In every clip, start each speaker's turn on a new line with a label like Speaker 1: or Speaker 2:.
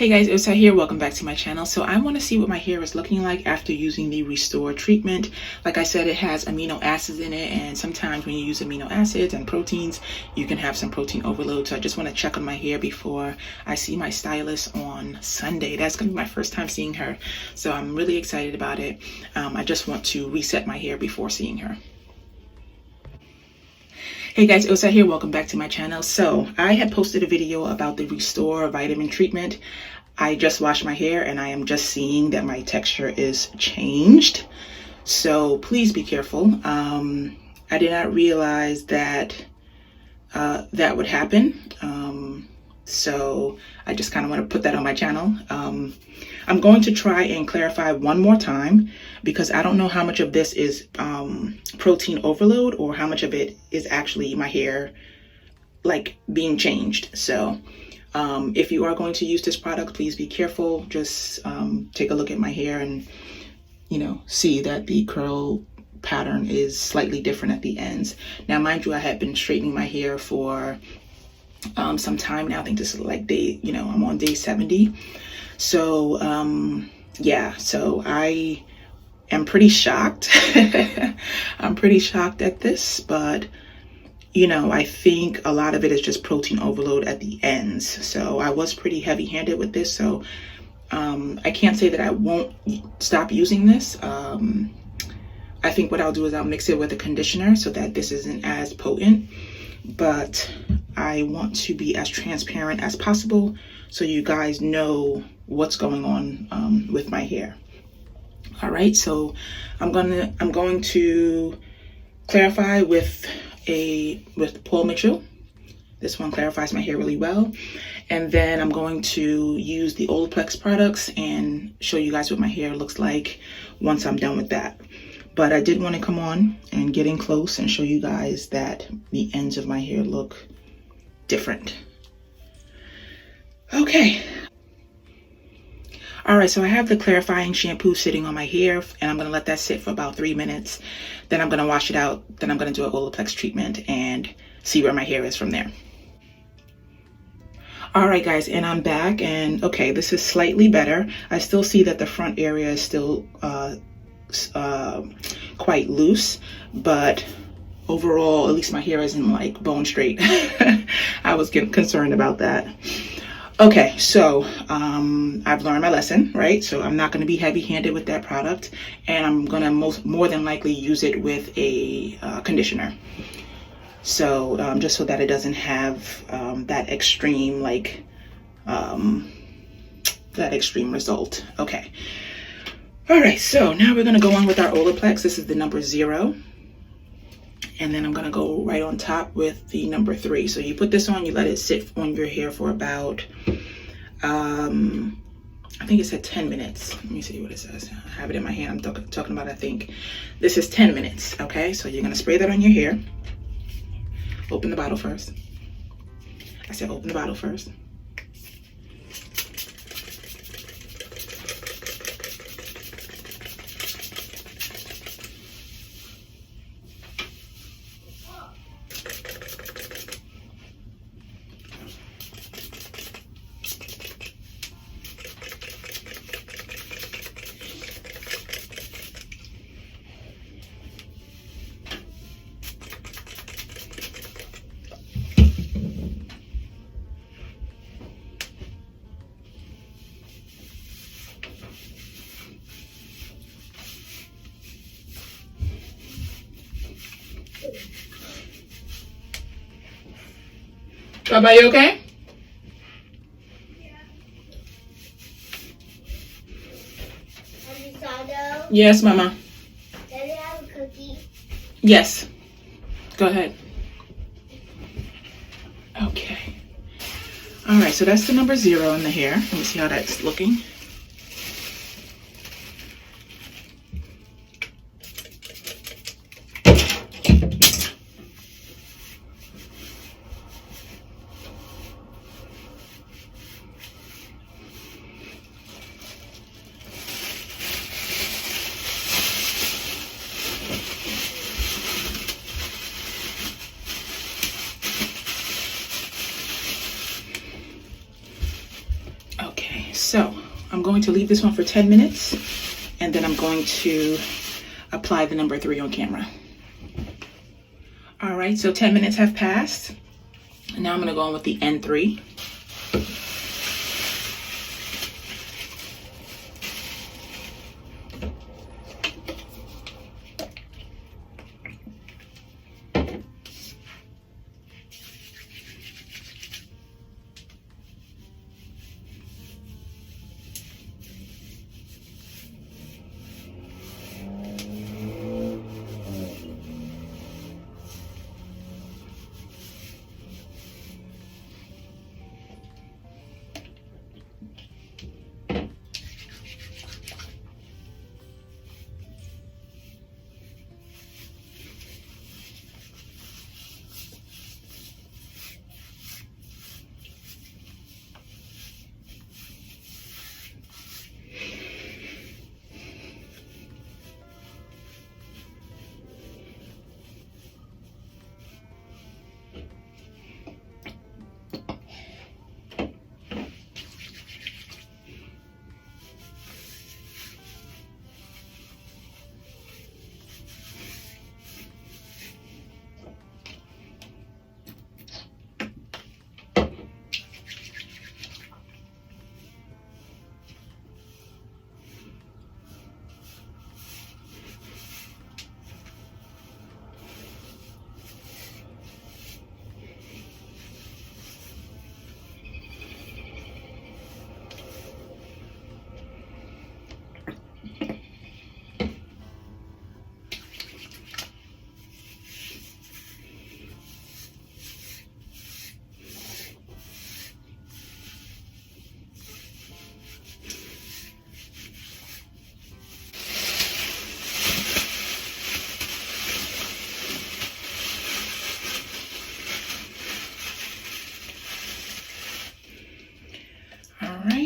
Speaker 1: Hey guys, Usa here. Welcome back to my channel. So I want to see what my hair is looking like after using the Restore treatment. Like I said, it has amino acids in it, and sometimes when you use amino acids and proteins, you can have some protein overload. So I just want to check on my hair before I see my stylist on Sunday. That's going to be my first time seeing her. So I'm really excited about it. I just want to reset my hair before seeing her. Hey guys, Ilsa here. Welcome back to my channel. So I had posted a video about the Restore vitamin treatment. I just washed my hair and I am just seeing that my texture is changed. So please be careful. I did not realize that that would happen. So I just kind of want to put that on my channel. I'm going to try and clarify one more time because I don't know how much of this is protein overload or how much of it is actually my hair like being changed. So if you are going to use this product, please be careful. Just take a look at my hair and, see that the curl pattern is slightly different at the ends. Now, mind you, I have been straightening my hair for some time now. I think this is like I'm on day 70. So yeah, so I am pretty shocked. I'm pretty shocked at this, but I think a lot of it is just protein overload at the ends. So I was pretty heavy-handed with this. So I can't say that I won't stop using this. I think what I'll do is I'll mix it with a conditioner so that this isn't as potent. But I want to be as transparent as possible so you guys know what's going on with my hair. All right, so I'm going to clarify with Paul Mitchell. This one clarifies my hair really well. And then I'm going to use the Olaplex products and show you guys what my hair looks like once I'm done with that. But I did want to come on and get in close and show you guys that the ends of my hair look different. Okay. All right, so I have the clarifying shampoo sitting on my hair, and I'm going to let that sit for about 3 minutes. Then I'm going to wash it out. Then I'm going to do an Olaplex treatment and see where my hair is from there. All right, guys, and I'm back, and okay, this is slightly better. I still see that the front area is still quite loose, but overall, at least my hair isn't like bone straight. I was getting concerned about that. Okay, so I've learned my lesson, right? So I'm not going to be heavy-handed with that product, and I'm going to more than likely use it with a conditioner. So just so that it doesn't have that extreme result. Okay. All right, so now we're going to go on with our Olaplex. This is the number 0. And then I'm going to go right on top with the number 3. So you put this on, you let it sit on your hair for about, I think it said 10 minutes. Let me see what it says. I have it in my hand. I'm talking about, I think. This is 10 minutes, okay? So you're going to spray that on your hair. Open the bottle first. I said open the bottle first. Baba, you okay?
Speaker 2: Yeah. Avocado.
Speaker 1: Yes, Mama.
Speaker 2: Does it have a cookie?
Speaker 1: Yes. Go ahead. Okay. All right, so that's the number 0 in the hair. Let me see how that's looking. I'm going to leave this one for 10 minutes and then I'm going to apply the number 3 on camera. All right, so 10 minutes have passed. And now I'm gonna go in with the N3.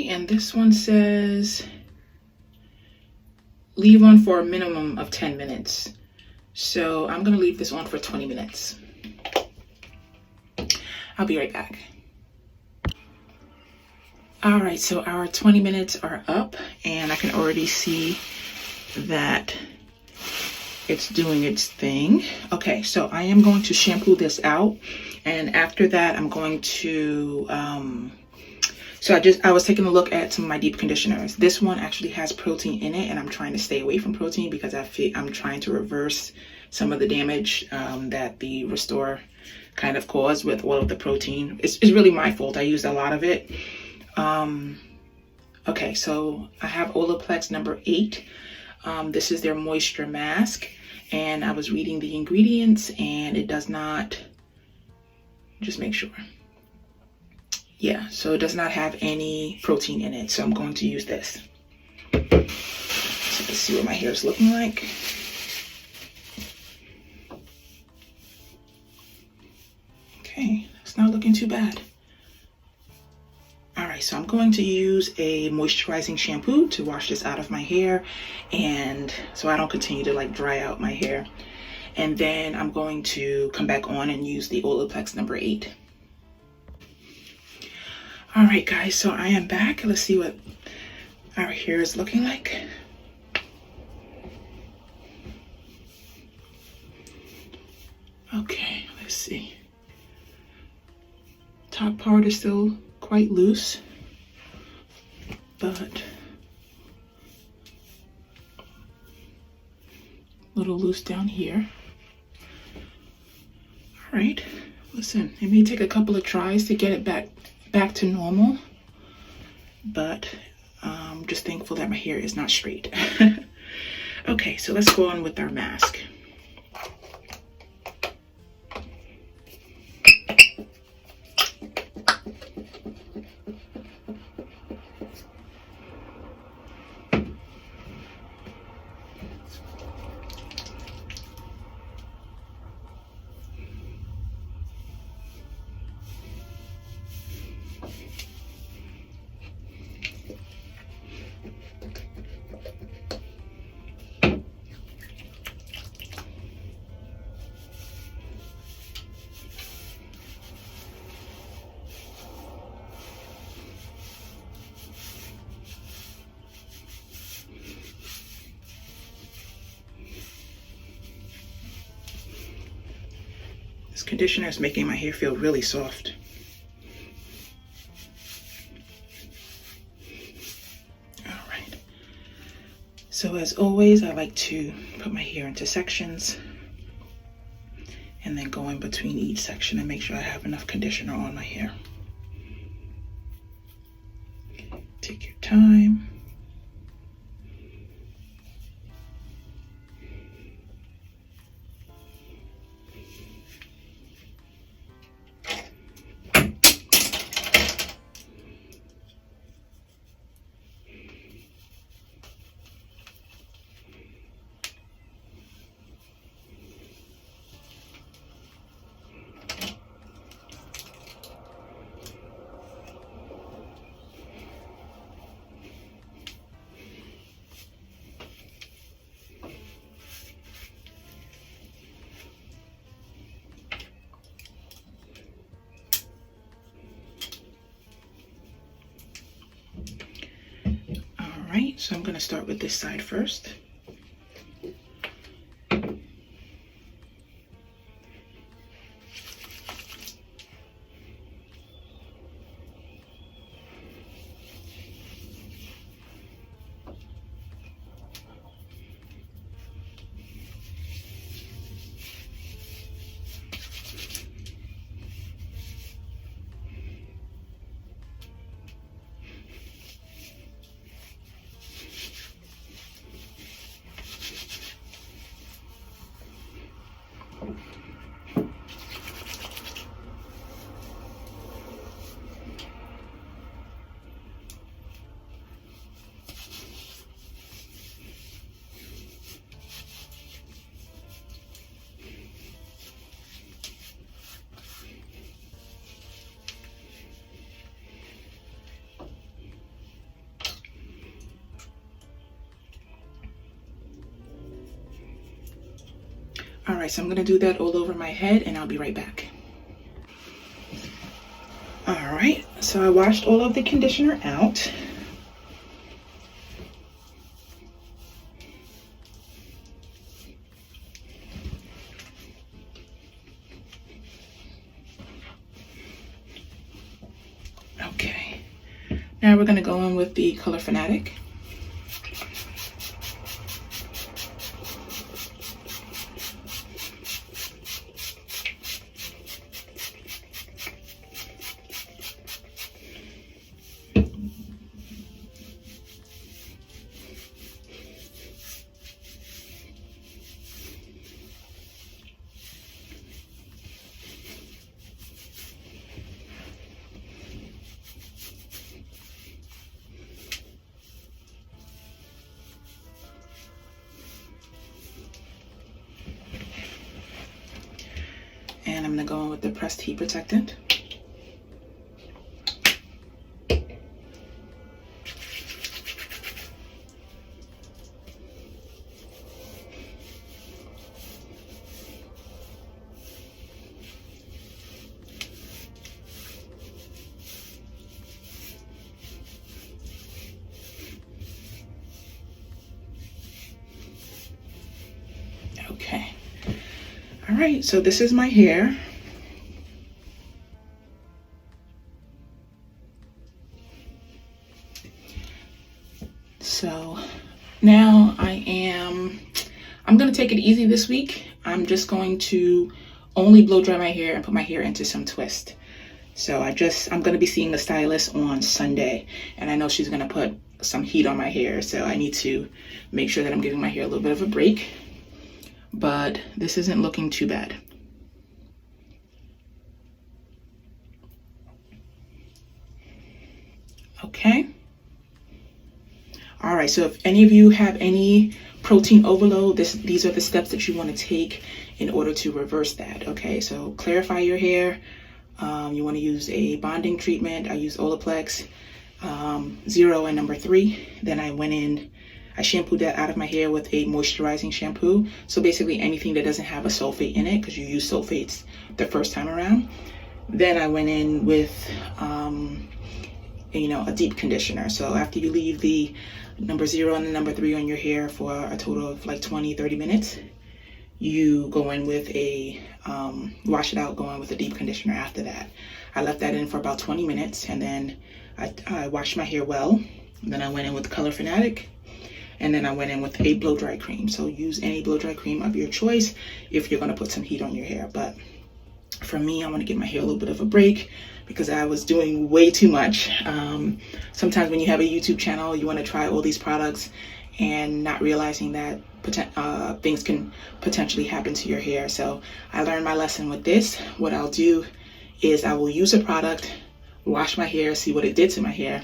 Speaker 1: And this one says leave on for a minimum of 10 minutes. So I'm gonna leave this on for 20 minutes. I'll be right back. All right, so our 20 minutes are up and I can already see that it's doing its thing. Okay, so I am going to shampoo this out, and after that I'm going to so I was taking a look at some of my deep conditioners. This one actually has protein in it, and I'm trying to stay away from protein because I'm trying to reverse some of the damage that the Restore kind of caused with all of the protein. It's really my fault. I used a lot of it. Okay, so I have Olaplex number 8. This is their moisture mask, and I was reading the ingredients, and it does not, just make sure. Yeah, so it does not have any protein in it, so I'm going to use this. So let's see what my hair is looking like. Okay, it's not looking too bad. All right, so I'm going to use a moisturizing shampoo to wash this out of my hair, and so I don't continue to like dry out my hair. And then I'm going to come back on and use the Olaplex number 8. All right, guys, so I am back. Let's see what our hair is looking like. Okay, let's see. Top part is still quite loose, but a little loose down here. All right, listen, it may take a couple of tries to get it back to normal, but I'm just thankful that my hair is not straight. Okay, so let's go on with our mask. conditioner is making my hair feel really soft. All right. So as always, I like to put my hair into sections and then go in between each section and make sure I have enough conditioner on my hair. Take your time. Alright, so I'm going to start with this side first. All right, so I'm gonna do that all over my head and I'll be right back. All right, so I washed all of the conditioner out. Okay, now we're gonna go in with the Color Fanatic. And I'm gonna go in with the Pressed Heat Protectant. Okay. All right, so this is my hair. So now I'm gonna take it easy this week. I'm just going to only blow dry my hair and put my hair into some twist. So I'm gonna be seeing the stylist on Sunday, and I know she's gonna put some heat on my hair, so I need to make sure that I'm giving my hair a little bit of a break. But this isn't looking too bad. Okay. All right, so if any of you have any protein overload, these are the steps that you want to take in order to reverse that. Okay, so clarify your hair. You want to use a bonding treatment. I used Olaplex 0 and number 3. Then I shampooed that out of my hair with a moisturizing shampoo. So basically anything that doesn't have a sulfate in it, because you use sulfates the first time around. Then I went in with, a deep conditioner. So after you leave the number 0 and the number 3 on your hair for a total of like 20-30 minutes, you go in with a, wash it out, go in with a deep conditioner after that. I left that in for about 20 minutes and then I washed my hair well. And then I went in with Color Fanatic, and then I went in with a blow dry cream. So use any blow dry cream of your choice if you're gonna put some heat on your hair. But for me, I want to give my hair a little bit of a break because I was doing way too much. Sometimes when you have a YouTube channel, you want to try all these products and not realizing that things can potentially happen to your hair. So I learned my lesson with this. What I'll do is I will use a product, wash my hair, see what it did to my hair,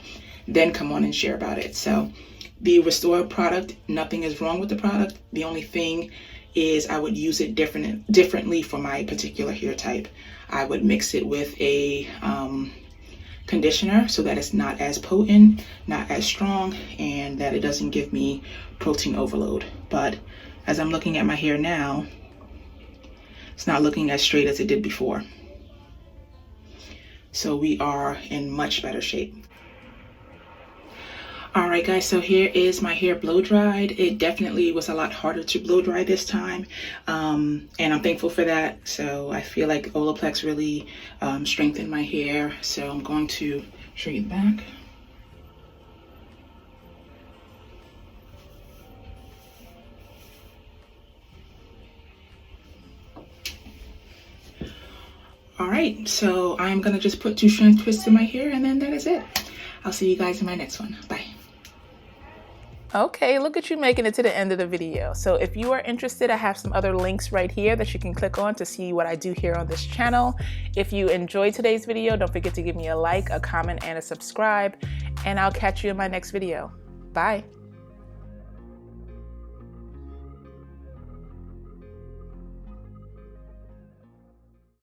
Speaker 1: then come on and share about it. So the Restore product, nothing is wrong with the product. The only thing is I would use it differently for my particular hair type. I would mix it with a conditioner so that it's not as potent, not as strong, and that it doesn't give me protein overload. But as I'm looking at my hair now, it's not looking as straight as it did before. So we are in much better shape. Alright guys, so here is my hair blow dried. It definitely was a lot harder to blow dry this time, and I'm thankful for that. So I feel like Olaplex really strengthened my hair. So I'm going to show you the back. Alright, so I'm going to just put 2 strand twists in my hair, and then that is it. I'll see you guys in my next one. Bye.
Speaker 3: Okay, look at you making it to the end of the video. So if you are interested, I have some other links right here that you can click on to see what I do here on this channel. If you enjoyed today's video, don't forget to give me a like, a comment, and a subscribe, and I'll catch you in my next video. Bye.